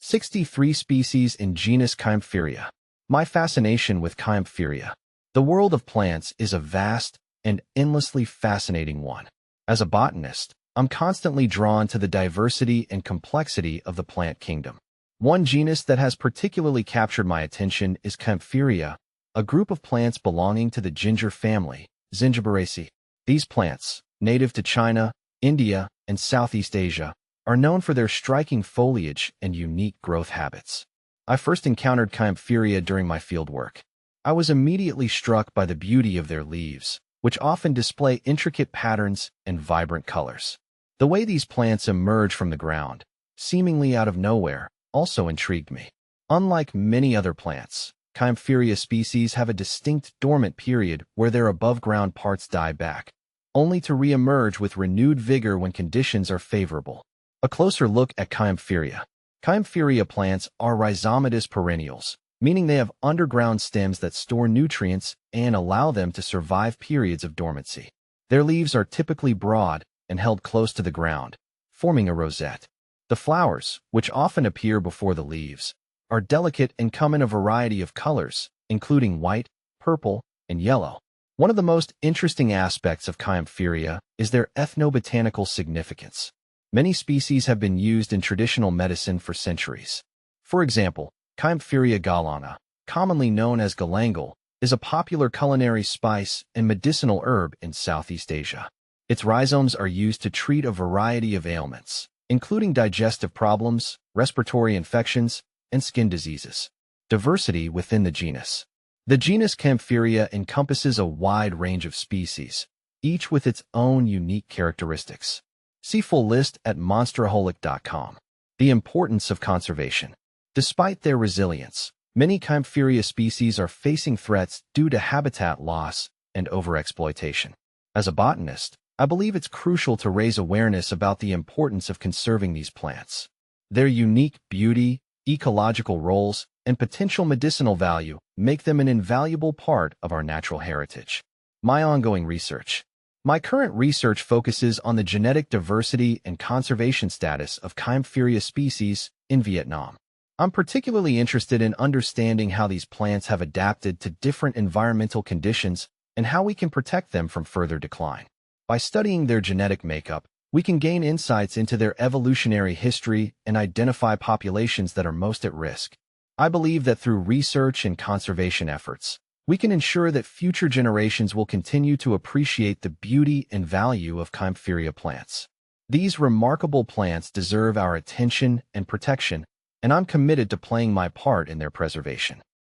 63 species in genus Kaempferia. My fascination with Kaempferia. The world of plants is a vast and endlessly fascinating one. As a botanist, I'm constantly drawn to the diversity and complexity of the plant kingdom. One genus that has particularly captured my attention is Kaempferia, a group of plants belonging to the ginger family, Zingiberaceae. These plants, native to China, India, and Southeast Asia, are known for their striking foliage and unique growth habits. I first encountered Kaempferia during my fieldwork. I was immediately struck by the beauty of their leaves, which often display intricate patterns and vibrant colors. The way these plants emerge from the ground, seemingly out of nowhere, also intrigued me. Unlike many other plants, Kaempferia species have a distinct dormant period where their above-ground parts die back, only to re-emerge with renewed vigor when conditions are favorable. A closer look at Kaempferia. Kaempferia plants are rhizomatous perennials, meaning they have underground stems that store nutrients and allow them to survive periods of dormancy. Their leaves are typically broad and held close to the ground, forming a rosette. The flowers, which often appear before the leaves, are delicate and come in a variety of colors, including white, purple, and yellow. One of the most interesting aspects of Kaempferia is their ethnobotanical significance. Many species have been used in traditional medicine for centuries. For example, Kaempferia gallana, commonly known as galangal, is a popular culinary spice and medicinal herb in Southeast Asia. Its rhizomes are used to treat a variety of ailments, including digestive problems, respiratory infections, and skin diseases. Diversity within the genus. The genus Kaempferia encompasses a wide range of species, each with its own unique characteristics. See full list at monsteraholic.com. The importance of conservation. Despite their resilience, many Kaempferia species are facing threats due to habitat loss and overexploitation. As a botanist, I believe it's crucial to raise awareness about the importance of conserving these plants. Their unique beauty, ecological roles, and potential medicinal value make them an invaluable part of our natural heritage. My ongoing research. My current research focuses on the genetic diversity and conservation status of Kaempferia species in Vietnam. I'm particularly interested in understanding how these plants have adapted to different environmental conditions and how we can protect them from further decline. By studying their genetic makeup, we can gain insights into their evolutionary history and identify populations that are most at risk. I believe that through research and conservation efforts, we can ensure that future generations will continue to appreciate the beauty and value of Kaempferia plants. These remarkable plants deserve our attention and protection, and I'm committed to playing my part in their preservation.